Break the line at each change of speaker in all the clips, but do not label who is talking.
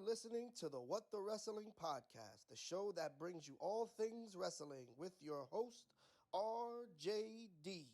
listening to the What the Wrestling Podcast, the show that brings you all things wrestling with your host, RJD.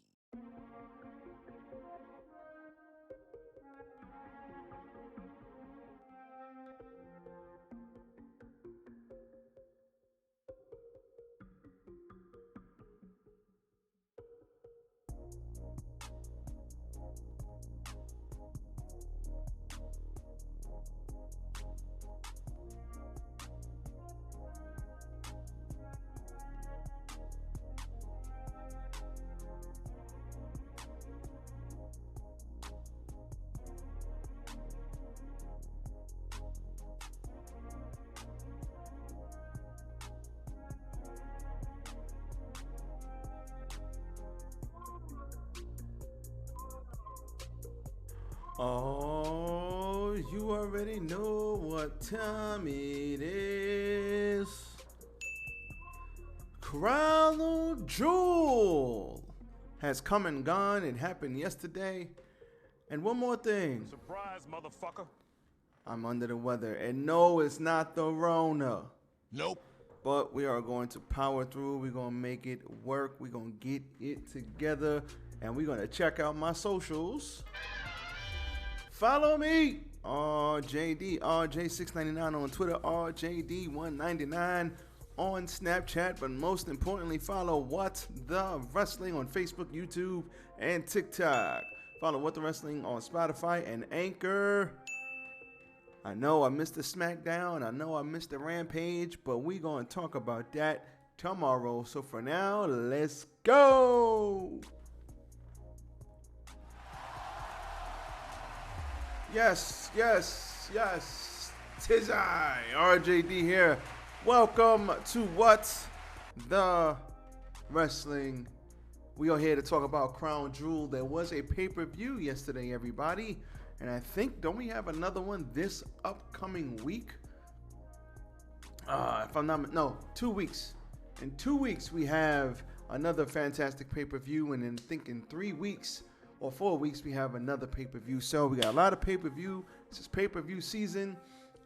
Oh, you already know what time it is. Crown Jewel has come and gone. It happened yesterday. And one more thing.
Surprise, motherfucker.
I'm under the weather. And no, it's not the Rona.
Nope.
But we are going to power through. We're going to make it work. We're going to get it together. And we're going to check out my socials. Follow me, RJD, RJ699 on Twitter, RJD199 on Snapchat, but most importantly, follow What the Wrestling on Facebook, YouTube, and TikTok. Follow What the Wrestling on Spodify and Anchor. I know I missed the SmackDown, I know I missed the Rampage, but we're going to talk about that tomorrow. So for now, let's go! Yes, tis I, RJD here. Welcome to What the Wrestling. We are here to talk about Crown Jewel. There was a pay-per-view yesterday, everybody. And I think, don't we have another one this upcoming week? If I'm not, no, 2 weeks. In 2 weeks, we have another fantastic pay-per-view. And then I think in 3 weeks, or 4 weeks, we have another pay-per-view. So we got a lot of pay-per-view. This is pay-per-view season.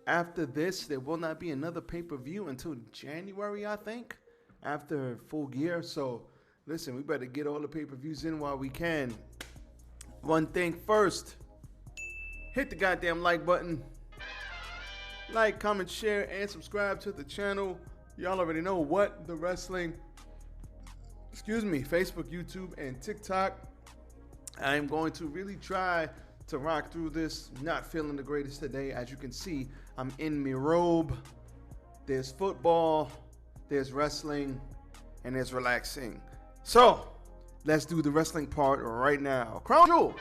After this, there will not be another pay-per-view until January, I think, after full gear. So listen, we better get all the pay-per-views in while we can. One thing first, hit the goddamn like button. Like, comment, share, and subscribe to the channel. Y'all already know What the Wrestling. Facebook, YouTube, and TikTok. I'm going to really try to rock through this. Not feeling the greatest today. As you can see, I'm in my robe. There's football, there's wrestling, and there's relaxing. So, let's do the wrestling part right now. Crown Jewel.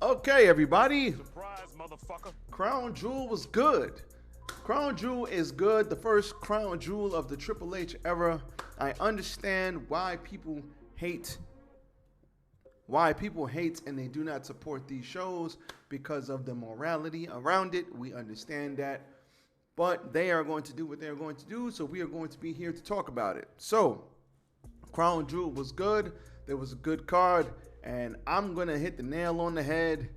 Okay, everybody.
Surprise, motherfucker.
Crown Jewel was good. Crown Jewel is good. The first Crown Jewel of the Triple H era. I understand why people hate and they do not support these shows because of the morality around it. We understand that. But they are going to do what they're going to do, so we are going to be here to talk about it. So, Crown Jewel was good. There was a good card, and I'm going to hit the nail on the head.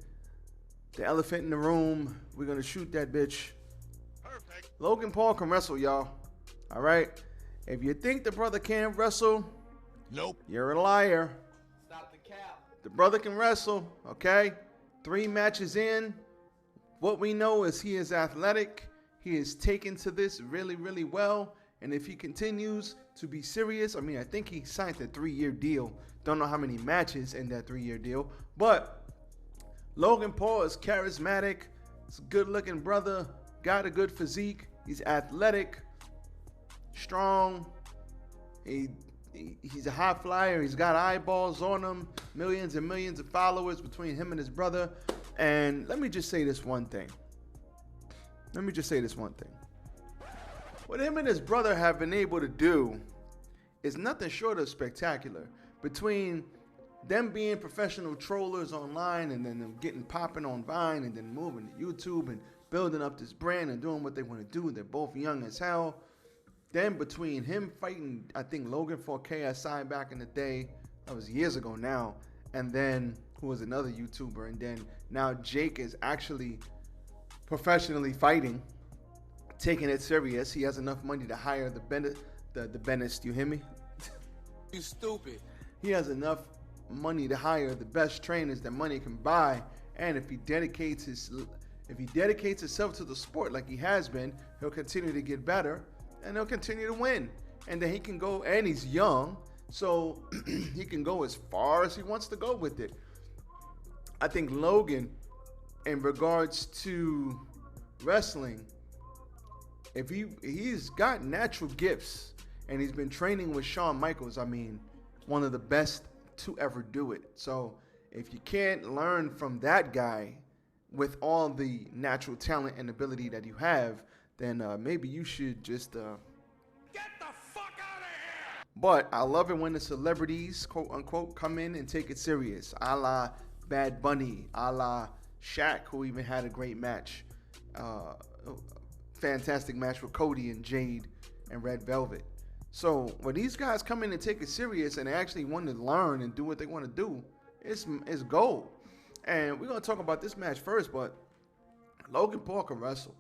The elephant in the room. We're going to shoot that bitch.
Perfect.
Logan Paul can wrestle, y'all. All right? If you think the brother can't wrestle,
Nope.
you're a liar.
Stop the cap.
The brother can wrestle, okay? 3 matches in. What we know is he is athletic. He is taken to this really, really well. And if he continues to be serious, I mean, I think he signed a 3-year deal. Don't know how many matches in that 3-year deal. But Logan Paul is charismatic. He's a good-looking brother. Got a good physique. He's athletic, strong. He's a high flyer. He's got eyeballs on him. Millions and millions of followers between him and his brother. And let me just say this one thing. What him and his brother have been able to do is nothing short of spectacular. Between them being professional trollers online and then them getting popping on Vine and then moving to YouTube and building up this brand and doing what they want to do. They're both young as hell. Then between him fighting, I think Logan for KSI back in the day, that was years ago now, and then who was another YouTuber, and then now Jake is actually professionally fighting, taking it serious. He has enough money to hire the Bennett, you hear me?
You stupid.
He has enough money to hire the best trainers that money can buy, and if he dedicates himself to the sport like he has been, he'll continue to get better and he'll continue to win. And then he can go, and he's young, so he can go as far as he wants to go with it. I think Logan, in regards to wrestling, if he's got natural gifts and he's been training with Shawn Michaels, I mean, one of the best to ever do it. So if you can't learn from that guy with all the natural talent and ability that you have, then maybe you should just
Get the fuck out of here!
But I love it when the celebrities, quote unquote, come in and take it serious, a la Bad Bunny, a la Shaq, who even had a great match, fantastic match with Cody and Jade and Red Velvet. So when these guys come in and take it serious and they actually want to learn and do what they want to do, it's gold. And we're going to talk about this match first, but Logan Paul can wrestle.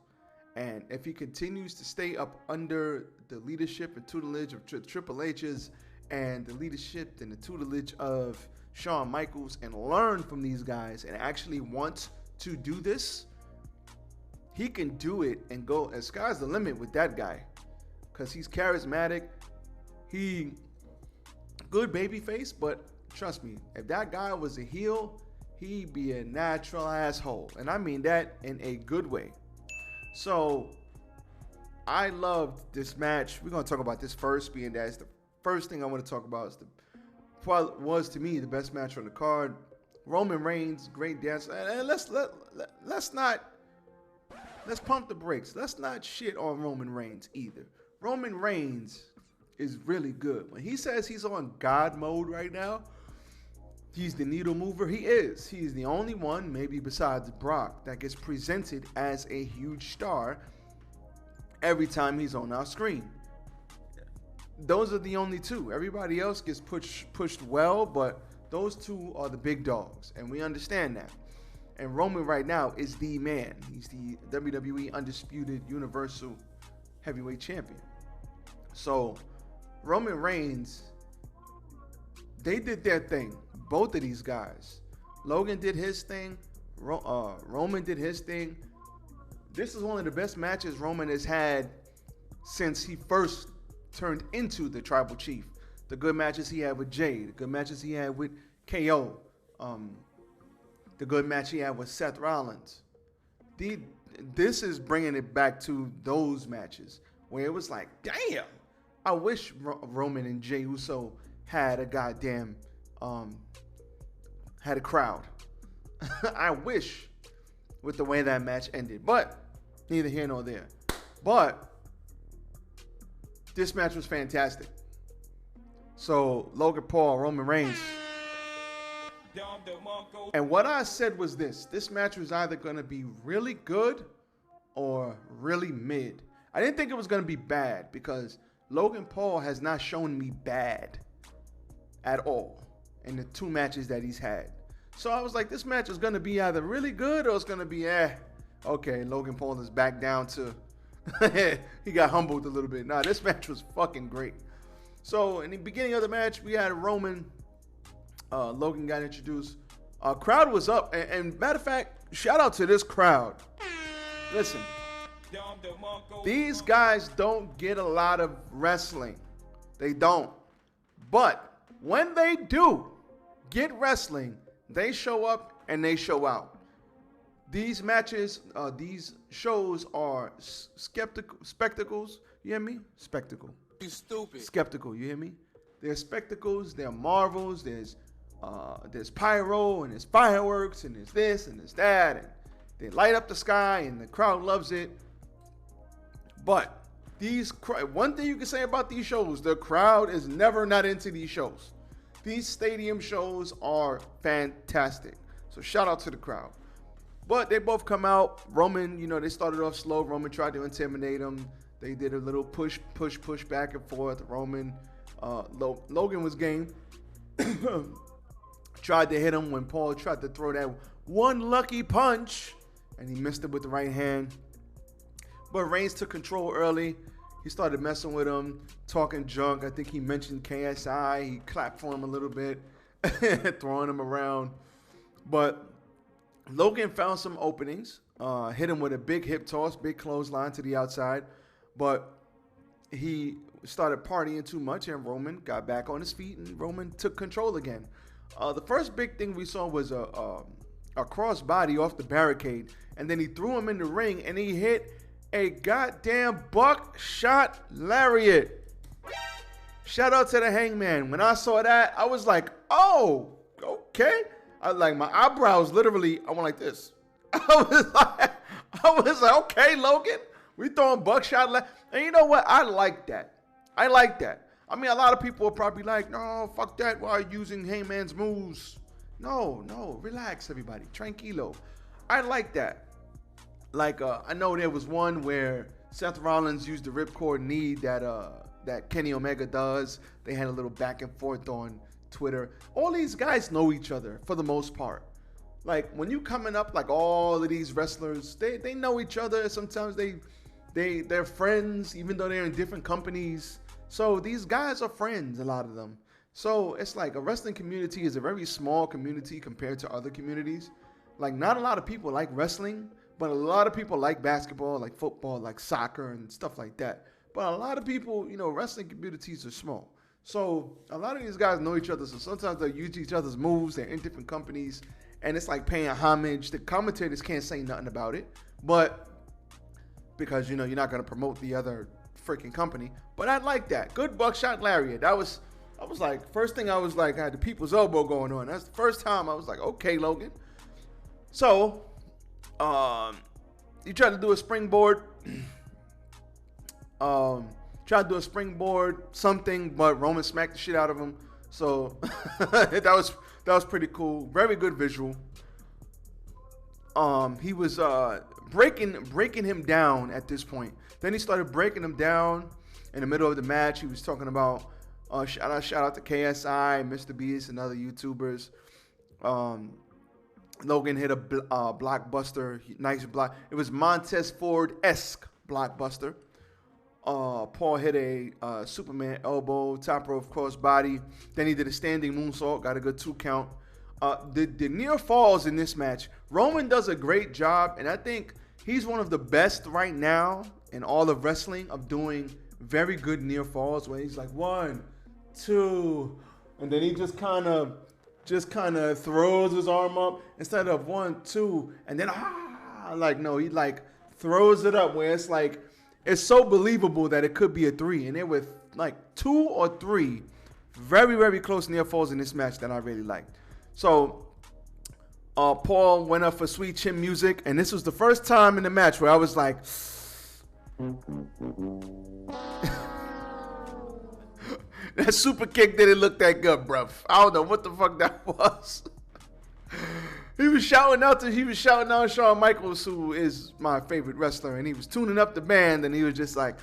And if he continues to stay up under the leadership and tutelage of Triple H's and the leadership and the tutelage of Shawn Michaels and learn from these guys and actually want to do this, he can do it and go, as sky's the limit with that guy. Because he's charismatic. He good babyface, but trust me, if that guy was a heel, he'd be a natural asshole. And I mean that in a good way. So I loved this match. We're going to talk about this first, being that it's the first thing I want to talk about. Was to me the best match on the card. Roman Reigns, great dance. And let's pump the brakes. Let's not shit on Roman Reigns either. Roman Reigns is really good. When he says he's on God mode right now, he's the needle mover. He is. He's the only one, maybe besides Brock, that gets presented as a huge star every time he's on our screen. Those are the only two. Everybody else gets pushed well, but those two are the big dogs, and we understand that. And Roman right now is the man. He's the WWE Undisputed Universal Heavyweight Champion. So Roman Reigns, they did their thing. Both of these guys. Logan did his thing. Roman did his thing. This is one of the best matches Roman has had since he first turned into the Tribal Chief. The good matches he had with Jay. The good matches he had with KO. The good match he had with Seth Rollins. This is bringing it back to those matches where it was like, damn, I wish Roman and Jey Uso had a goddamn, had a crowd. I wish with the way that match ended, but neither here nor there. But this match was fantastic. So Logan Paul, Roman Reigns. And what I said was this match was either going to be really good or really mid. I didn't think it was going to be bad because Logan Paul has not shown me bad at all in the two matches that he's had. So I was like, this match is going to be either really good or it's going to be, okay, Logan Paul is back down to, he got humbled a little bit. Nah, this match was fucking great. So in the beginning of the match, we had Roman. Logan got introduced. Crowd was up. And matter of fact, shout out to this crowd. Listen, these guys don't get a lot of wrestling. They don't. But when they do get wrestling, they show up and they show out. These matches, these shows are spectacles. You hear me? Spectacle.
You stupid.
Skeptical, you hear me? There's spectacles, there are marvels, there's pyro and there's fireworks and there's this and there's that, and they light up the sky and the crowd loves it. But one thing you can say about these shows, the crowd is never not into these shows. These stadium shows are fantastic. So shout out to the crowd. But they both come out. Roman, they started off slow. Roman tried to intimidate him. They did a little push back and forth. Roman, Logan was game. Tried to hit him when Paul tried to throw that one lucky punch. and he missed it with the right hand. But Reigns took control early. He started messing with him, talking junk. I think he mentioned KSI. He clapped for him a little bit, throwing him around. But Logan found some openings, hit him with a big hip toss, big clothesline to the outside. But he started partying too much, and Roman got back on his feet, and Roman took control again. The first big thing we saw was a crossbody off the barricade, and then he threw him in the ring, and he hit a goddamn buckshot lariat. Shout out to the Hangman. When I saw that, I was like, oh, okay. I like my eyebrows literally, I went like this. I was like, okay, Logan, we throwing buckshot. And you know what? I like that. I mean, a lot of people are probably like, no, fuck that. Why are you using Hangman's moves? No, relax, everybody. Tranquilo. I like that. Like, I know there was one where Seth Rollins used the ripcord knee that Kenny Omega does. They had a little back and forth on Twitter. All these guys know each other for the most part. Like, when you coming up, like all of these wrestlers, they know each other. Sometimes they're friends, even though they're in different companies. So these guys are friends, a lot of them. So it's like a wrestling community is a very small community compared to other communities. Like, not a lot of people like wrestling, but a lot of people like basketball, like football, like soccer and stuff like that. But a lot of people, wrestling communities are small. So a lot of these guys know each other. So sometimes they use each other's moves. They're in different companies. And it's like paying homage. The commentators can't say nothing about it. But because, you're not going to promote the other freaking company. But I like that. Good buckshot lariat. I was like, first thing I was like, I had the people's elbow going on. That's the first time I was like, okay, Logan. So, he tried to do a springboard. Tried to do a springboard something, but Roman smacked the shit out of him. So that was pretty cool. Very good visual. He was breaking him down at this point. Then he started breaking him down in the middle of the match. He was talking about shout out to KSI, Mr. Beast, and other YouTubers. Logan hit a blockbuster, nice block. It was Montez Ford-esque blockbuster. Paul hit a Superman elbow, top rope crossbody. Then he did a standing moonsault, got a good 2 count. The near falls in this match, Roman does a great job, and I think he's one of the best right now in all of wrestling of doing very good near falls, where he's like 1, 2, and then he just kind of throws his arm up instead of 1, 2, and then he like throws it up where it's like, it's so believable that it could be a 3. And there were like 2 or 3 very, very close near falls in this match that I really liked. So Paul went up for Sweet Chin Music. And this was the first time in the match where I was like, that super kick didn't look that good, bruv. I don't know what the fuck that was. He was shouting out Shawn Michaels, who is my favorite wrestler, and he was tuning up the band, and he was just like,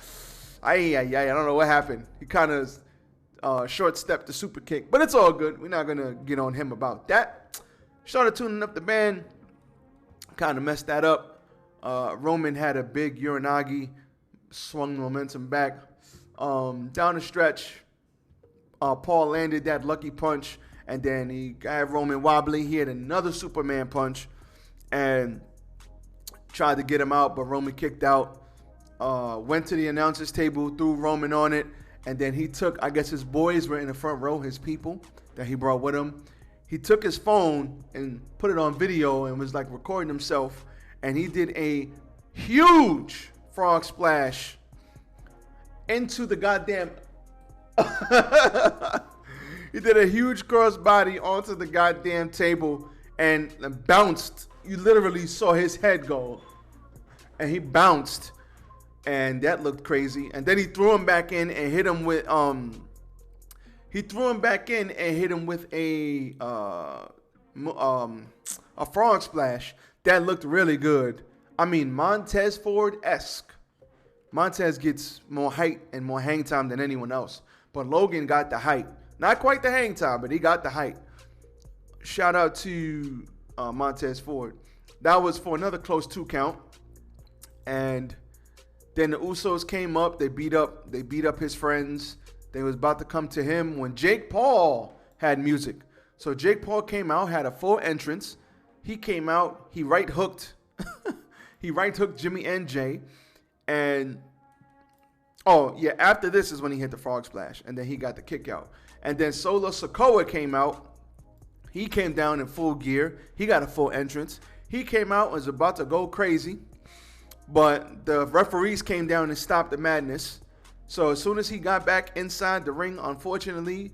I don't know what happened. He kind of short-stepped the super kick, but it's all good. We're not going to get on him about that. Started tuning up the band, kind of messed that up. Roman had a big Uranagi, swung momentum back. Down the stretch, Paul landed that lucky punch. And then he had Roman wobbly. He had another Superman punch and tried to get him out, but Roman kicked out. Went to the announcer's table, threw Roman on it, and then he took, I guess his boys were in the front row, his people that he brought with him. He took his phone and put it on video and was like recording himself, and he did a huge frog splash into the goddamn... He did a huge crossbody onto the goddamn table and bounced. You literally saw his head go. And he bounced. And that looked crazy. And then he threw him back in and hit him with a frog splash. That looked really good. I mean, Montez Ford-esque. Montez gets more height and more hang time than anyone else. But Logan got the height. Not quite the hang time, but he got the height. Shout out to Montez Ford. That was for another close 2 count. And then the Usos came up. They beat up his friends. They was about to come to him when Jake Paul had music. So Jake Paul came out, had a full entrance. He came out. He right hooked. He right hooked Jimmy and Jay. And after this is when he hit the frog splash, and then he got the kick out. And then Solo Sikoa came out. He came down in full gear. He got a full entrance. He came out and was about to go crazy, but the referees came down and stopped the madness. So as soon as he got back inside the ring, unfortunately,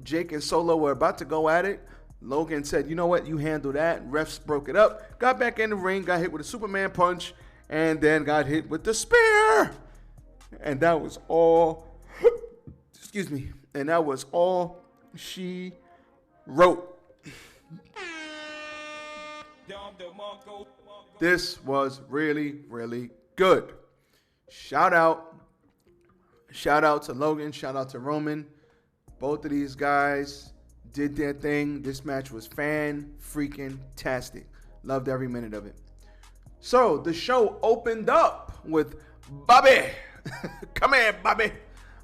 Jake and Solo were about to go at it. Logan said, you know what, you handle that. Refs broke it up. Got back in the ring, got hit with a Superman punch, and then got hit with the spear. And that was all, excuse me, and that was all she wrote. This was really, really good. Shout out to Logan. Shout out to Roman. Both of these guys did their thing. This match was fan-freaking-tastic. Loved every minute of it. So the show opened up with Bobby. Come here, Bobby.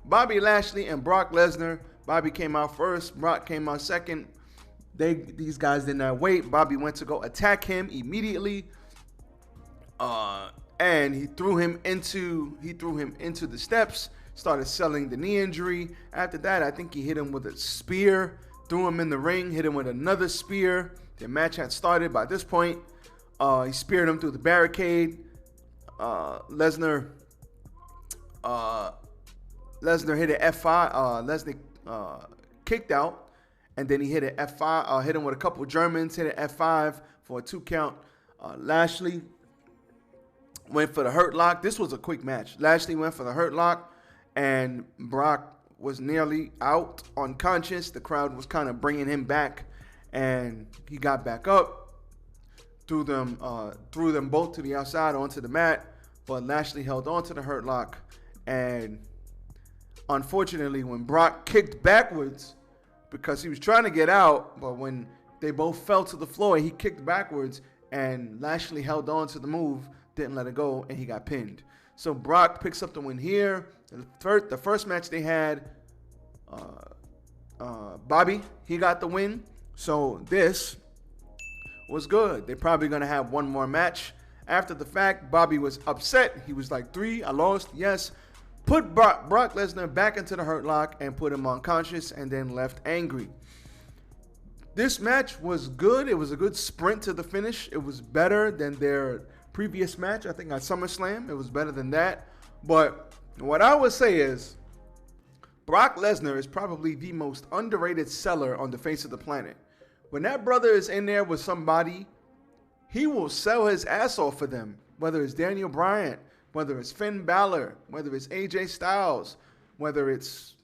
Bobby Lashley and Brock Lesnar. Bobby came out first. Brock came out second. These guys did not wait. Bobby went to go attack him immediately. And he threw him into the steps. Started selling the knee injury. After that, I think he hit him with a spear. Threw him in the ring. Hit him with another spear. The match had started by this point. He speared him through the barricade. Lesnar hit an F5. Lesnar kicked out. And then he hit an F5. Hit him with a couple Germans. Hit an F5 for a 2 count. Lashley went for the hurt lock. This was a quick match. Lashley went for the hurt lock. And Brock was nearly out, unconscious. The crowd was kind of bringing him back. And he got back up. Threw them both to the outside onto the mat. But Lashley held on to the hurt lock. And unfortunately, when Brock kicked backwards, because he was trying to get out, but when they both fell to the floor, he kicked backwards, and Lashley held on to the move, didn't let it go, and he got pinned. So Brock picks up the win here. The first match they had, Bobby, he got the win. So this was good. They're probably going to have one more match. After the fact, Bobby was upset. He was like, 3, I lost, yes. Put Brock Lesnar back into the hurt lock and put him unconscious and then left angry. This match was good. It was a good sprint to the finish. It was better than their previous match, I think at SummerSlam. It was better than that. But what I would say is Brock Lesnar is probably the most underrated seller on the face of the planet. When that brother is in there with somebody, he will sell his ass off for them, whether it's Daniel Bryan, whether it's Finn Balor, whether it's AJ Styles, whether it's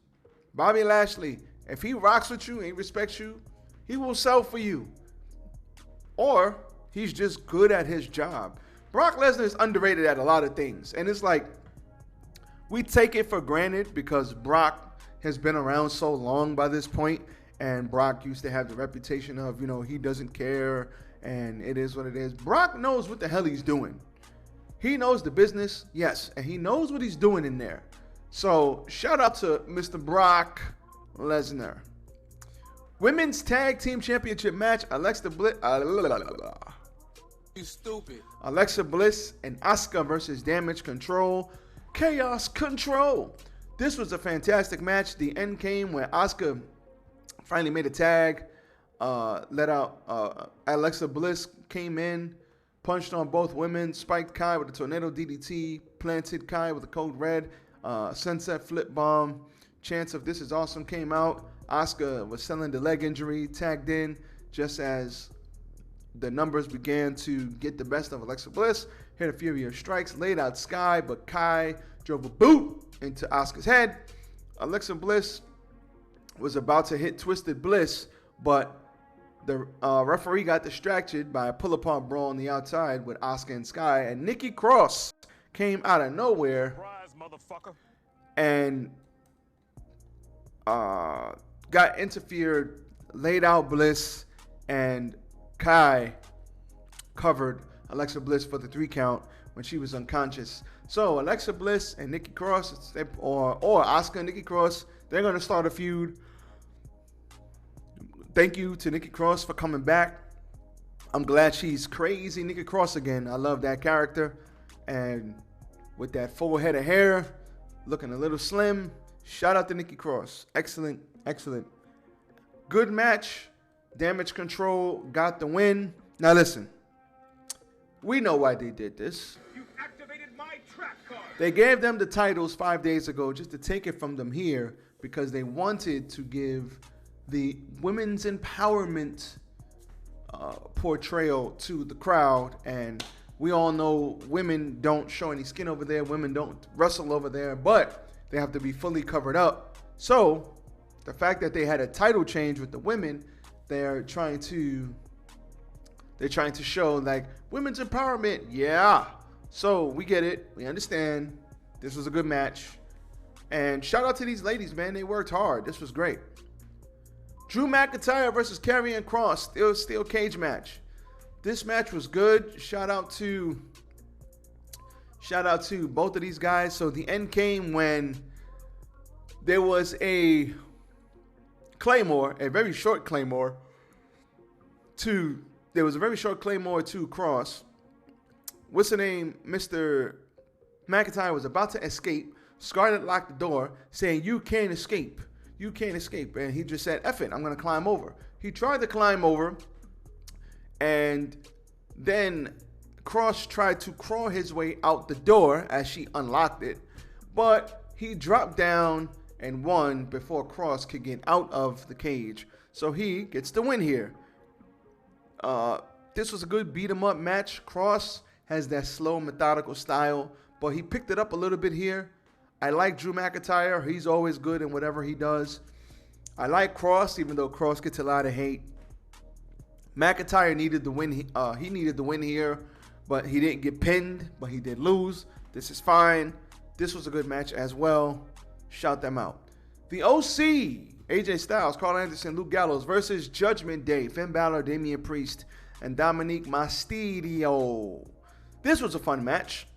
Bobby Lashley. If he rocks with you and he respects you, he will sell for you. Or he's just good at his job. Brock Lesnar is underrated at a lot of things. And it's like, we take it for granted because Brock has been around so long by this point, and Brock used to have the reputation of, he doesn't care, and it is what it is. Brock knows what the hell he's doing. He knows the business, yes, and he knows what he's doing in there. So, shout out to Mr. Brock Lesnar. Women's Tag Team Championship match, Alexa Bliss.
You stupid.
Alexa Bliss and Asuka versus Damage Control. Chaos Control. This was a fantastic match. The end came when Asuka finally made a tag. Let out Alexa Bliss came in. Punched on both women, spiked Kai with a tornado DDT, planted Kai with a code red, sunset flip bomb. Chance of This Is Awesome came out. Asuka was selling the leg injury, tagged in just as the numbers began to get the best of Alexa Bliss. Hit a fury of strikes, laid out Sky, but Kai drove a boot into Asuka's head. Alexa Bliss was about to hit Twisted Bliss, but the referee got distracted by a pull-apart brawl on the outside with Asuka and Sky, and Nikki Cross came out of nowhere and got interfered, laid out Bliss, and Kai covered Alexa Bliss for the 3 count when she was unconscious. So Alexa Bliss and Nikki Cross, or Asuka and Nikki Cross, they're going to start a feud. Thank you to Nikki Cross for coming back. I'm glad she's crazy Nikki Cross again. I love that character. And with that full head of hair, looking a little slim, shout out to Nikki Cross. Excellent, excellent. Good match. Damage Control got the win. Now listen, we know why they did this.
You activated my trap card.
They gave them the titles 5 days ago just to take it from them here because they wanted to give the women's empowerment portrayal to the crowd. And we all know women don't show any skin over there. Women don't wrestle over there, but they have to be fully covered up. So the fact that they had a title change with the women, they're trying to show like women's empowerment. Yeah. So we get it. We understand. This was a good match. And shout out to these ladies, man. They worked hard. This was great. Drew McIntyre versus Carrion Cross. Steel cage match. This match was good. Shout out to both of these guys. So the end came when there was a Claymore, a very short Claymore to Cross. What's the name? Mr. McIntyre was about to escape. Scarlett locked the door, saying, "You can't escape. You can't escape." And he just said, "F it, I'm going to climb over." He tried to climb over, and then Cross tried to crawl his way out the door as she unlocked it. But he dropped down and won before Cross could get out of the cage. So he gets the win here. This was a good beat-em-up match. Cross has that slow, methodical style, but he picked it up a little bit here. I like Drew McIntyre. He's always good in whatever he does. I like Cross, even though Cross gets a lot of hate. McIntyre needed the win. He needed the win here, but he didn't get pinned, but he did lose. This is fine. This was a good match as well. Shout them out. The OC, AJ Styles, Carl Anderson, Luke Gallows versus Judgment Day, Finn Balor, Damian Priest, and Dominic Mysterio. This was a fun match.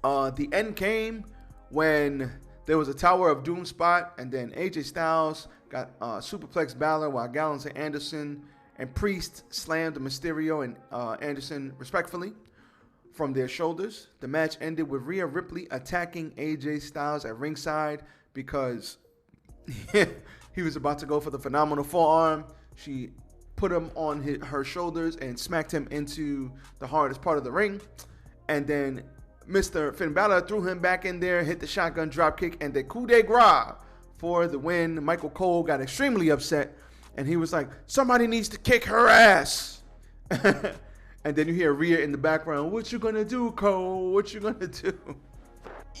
The end came when there was a Tower of Doom spot, and then AJ Styles got superplex Balor while Gallows and Anderson and Priest slammed Mysterio and Anderson respectfully from their shoulders. The match ended with Rhea Ripley attacking AJ Styles at ringside because he was about to go for the phenomenal forearm. She put him on her shoulders and smacked him into the hardest part of the ring. And then Mr. Finn Balor threw him back in there, hit the shotgun dropkick, and the coup de grace for the win. Michael Cole got extremely upset, and he was like, "Somebody needs to kick her ass." And then you hear Rhea in the background, "What you gonna do, Cole? What you gonna do?"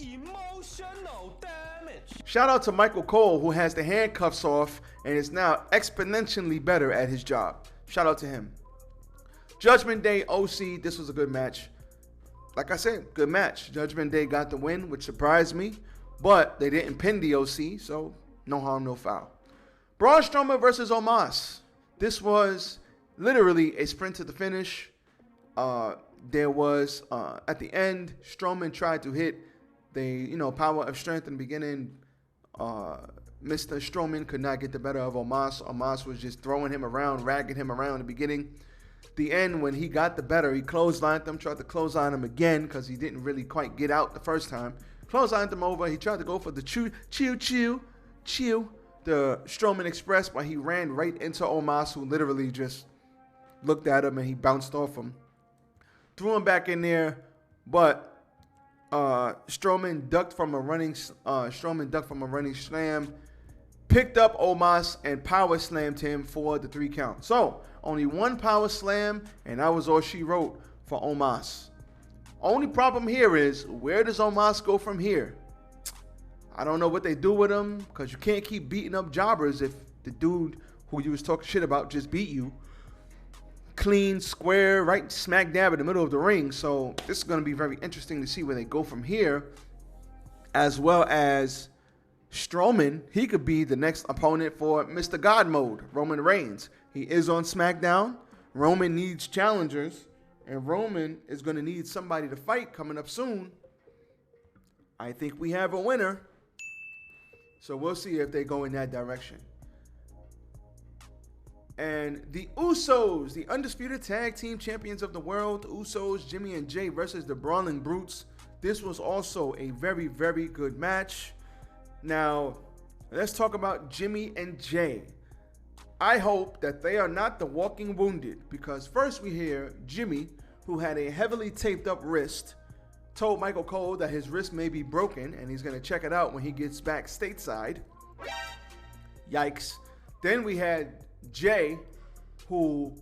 Emotional damage.
Shout out to Michael Cole, who has the handcuffs off and is now exponentially better at his job. Shout out to him. Judgment Day, OC, this was a good match. Like I said, good match. Judgment Day got the win, which surprised me, but they didn't pin the OC, so no harm, no foul. Braun Strowman versus Omos. This was literally a sprint to the finish. There was, at the end, Strowman tried to hit the, power of strength in the beginning. Mr. Strowman could not get the better of Omos. Omos was just throwing him around, ragging him around in the beginning. The end, when he got the better, he clotheslined him, tried to clothesline him again because he didn't really quite get out the first time. Clotheslined him over. He tried to go for the chew, the Strowman Express, but he ran right into Omos, who literally just looked at him and he bounced off him. Threw him back in there, but Strowman ducked from a running slam, picked up Omos and power slammed him for the 3 count. So only one power slam, and that was all she wrote for Omos. Only problem here is, where does Omos go from here? I don't know what they do with him, because you can't keep beating up jobbers if the dude who you was talking shit about just beat you. Clean, square, right smack dab in the middle of the ring. So this is going to be very interesting to see where they go from here. As well as Strowman, he could be the next opponent for Mr. God Mode, Roman Reigns. He is on SmackDown, Roman needs challengers, and Roman is going to need somebody to fight coming up soon. I think we have a winner. So we'll see if they go in that direction. And the Usos, the undisputed tag team champions of the world, Usos, Jimmy and Jay versus the Brawling Brutes. This was also a very, very good match. Now, let's talk about Jimmy and Jay. I hope that they are not the walking wounded, because first we hear Jimmy, who had a heavily taped up wrist, told Michael Cole that his wrist may be broken and he's going to check it out when he gets back stateside. Yikes. Then we had Jay, who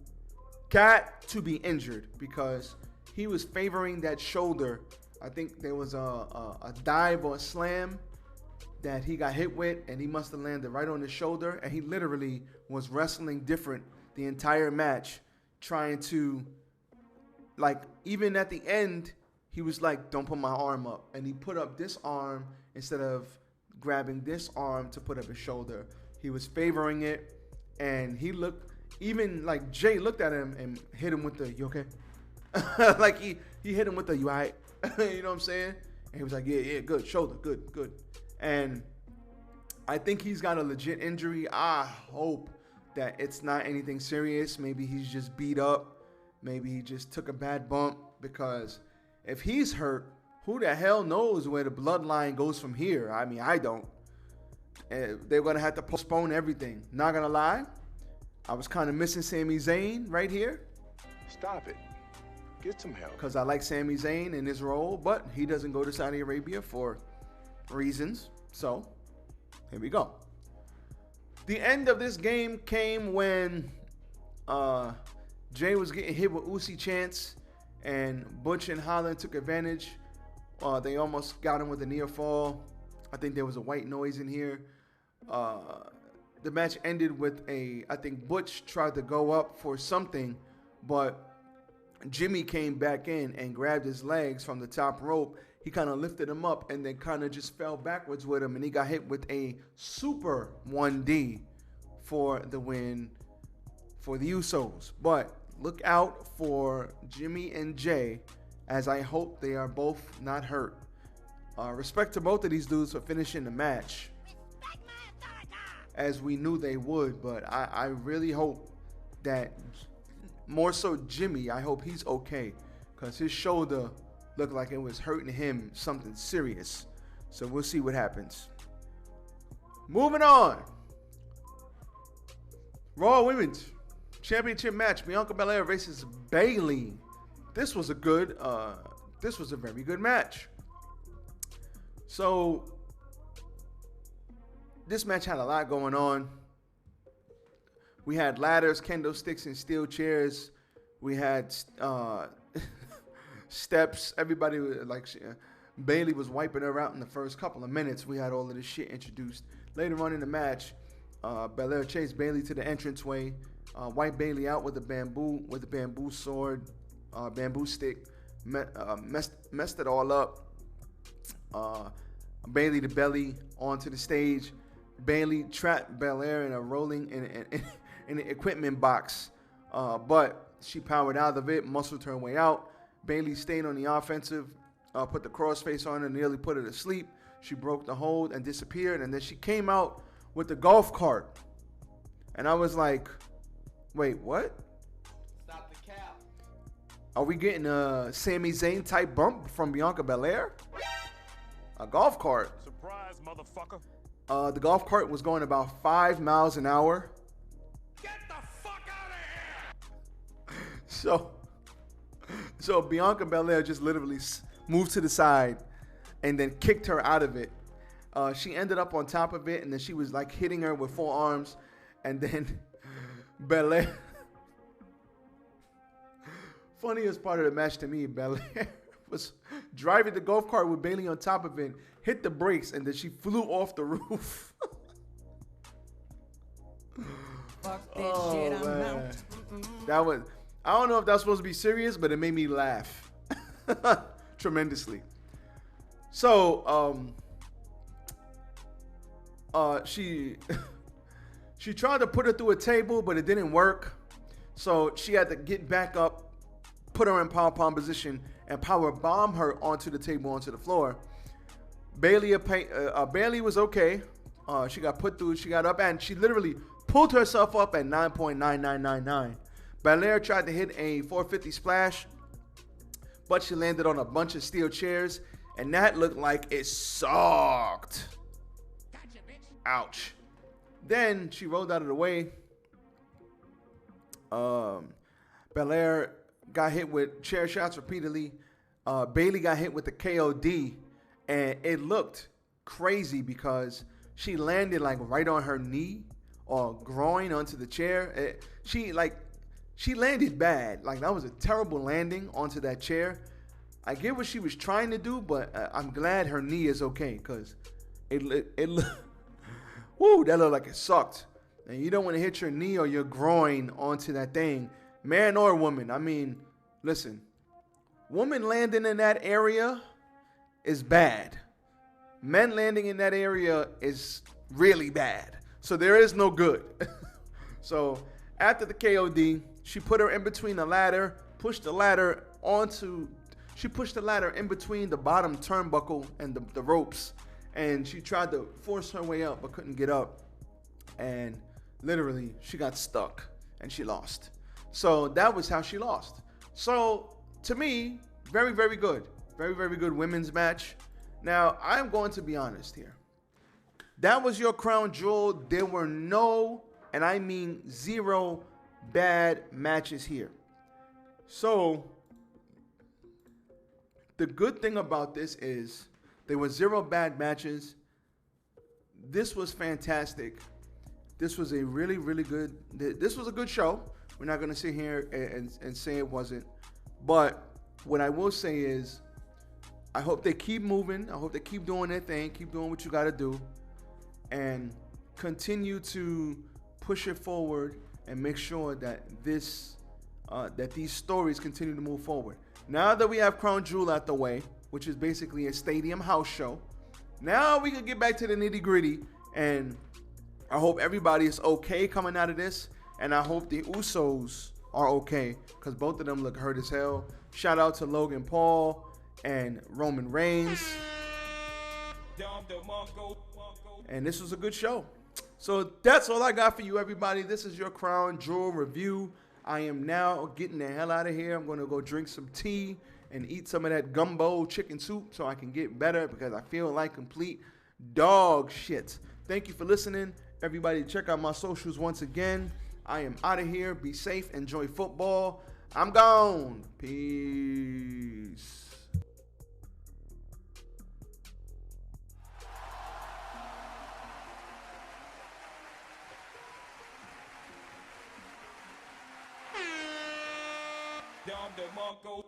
got to be injured because he was favoring that shoulder. I think there was a dive or a slam that he got hit with, and he must have landed right on his shoulder, and he literally was wrestling different the entire match, trying to, like, even at the end, he was like, don't put my arm up, and he put up this arm instead of grabbing this arm to put up his shoulder. He was favoring it, and he looked, even like Jay looked at him and hit him with the, you okay? Like he hit him with the, you all right? You know what I'm saying? And he was like, yeah, good, shoulder, good. And I think he's got a legit injury. I hope that it's not anything serious. Maybe he's just beat up. Maybe he just took a bad bump, because if he's hurt, who the hell knows where the bloodline goes from here? I mean, I don't. They're going to have to postpone everything. Not going to lie, I was kind of missing Sami Zayn right here.
Stop it. Get some help.
Because I like Sami Zayn in his role, but he doesn't go to Saudi Arabia for reasons. So, here we go. The end of this game came when Jay was getting hit with Usi chants, and Butch and Holland took advantage. They almost got him with a near fall. I think there was a white noise in here. The match ended with I think Butch tried to go up for something, but Jimmy came back in and grabbed his legs from the top rope. He kind of lifted him up and then kind of just fell backwards with him, and he got hit with a super 1D for the win for the Usos. But look out for Jimmy and Jay, as I hope they are both not hurt. Respect to both of these dudes for finishing the match, as we knew they would, but I really hope that, more so Jimmy, I hope he's okay, because his shoulder looked like it was hurting him something serious. So we'll see what happens. Moving on. Raw Women's Championship match, Bianca Belair versus Bayley. This was a very good match. So this match had a lot going on. We had ladders, kendo sticks, and steel chairs. We had steps. Everybody was like, Bayley was wiping her out in the first couple of minutes. We had all of this shit introduced. Later on in the match, Belair chased Bayley to the entranceway, wiped Bayley out with a bamboo sword, bamboo stick, messed it all up. Bayley to belly onto the stage. Bayley trapped Belair in a rolling in an equipment box, but she powered out of it, muscled her way out. Bayley stayed on the offensive, put the crossface on her, and nearly put her to sleep. She broke the hold and disappeared, and then she came out with the golf cart. And I was like, wait, what?
Stop the cap.
Are we getting a Sami Zayn type bump from Bianca Belair? A golf cart.
Surprise, motherfucker.
The golf cart was going about 5 miles an hour.
Get the fuck out of here.
So Bianca Belair just literally moved to the side and then kicked her out of it. She ended up on top of it, and then she was like hitting her with four arms, and then Belair. Funniest part of the match to me, Belair was driving the golf cart with Bayley on top of it, hit the brakes, and then she flew off the roof.
Fuck this shit, I'm out.
That was, I don't know if that's supposed to be serious, but it made me laugh tremendously. So, she tried to put her through a table, but it didn't work. So she had to get back up, put her in power palm position, and power bomb her onto the table, onto the floor. Bailey was okay. She got put through. She got up, and she literally pulled herself up at 9.9999. Belair tried to hit a 450 splash, but she landed on a bunch of steel chairs, and that looked like it sucked. Ouch. Then she rolled out of the way. Belair got hit with chair shots repeatedly. Bailey got hit with the KOD, and it looked crazy because she landed like right on her knee or groin onto the chair. She landed bad. Like, that was a terrible landing onto that chair. I get what she was trying to do, but I'm glad her knee is okay, because it woo, that looked like it sucked. And you don't want to hit your knee or your groin onto that thing, man or woman. I mean, listen, woman landing in that area is bad. Men landing in that area is really bad. So there is no good. So after the KOD, she put her in between the ladder, pushed the ladder in between the bottom turnbuckle and the ropes. And she tried to force her way up, but couldn't get up. And literally, she got stuck and she lost. So that was how she lost. So to me, very, very good. Very, very good women's match. Now, I'm going to be honest here. That was your crown jewel. There were no, and I mean zero, bad matches here. So the good thing about this is there were zero bad matches. This was fantastic. This was a really, really good, this was a good show. We're not going to sit here and say it wasn't. But what I will say is, I hope they keep moving. I hope they keep doing their thing. Keep doing what you got to do. And continue to push it forward and make sure that that these stories continue to move forward. Now that we have Crown Jewel out the way, which is basically a stadium house show, now we can get back to the nitty gritty. And I hope everybody is okay coming out of this. And I hope the Usos are okay, because both of them look hurt as hell. Shout out to Logan Paul and Roman Reigns. And this was a good show. So that's all I got for you, everybody. This is your Crown Jewel review. I am now getting the hell out of here. I'm going to go drink some tea and eat some of that gumbo chicken soup so I can get better, because I feel like complete dog shit. Thank you for listening. Everybody, check out my socials once again. I am out of here. Be safe. Enjoy football. I'm gone. Peace.
Dom the Mongo.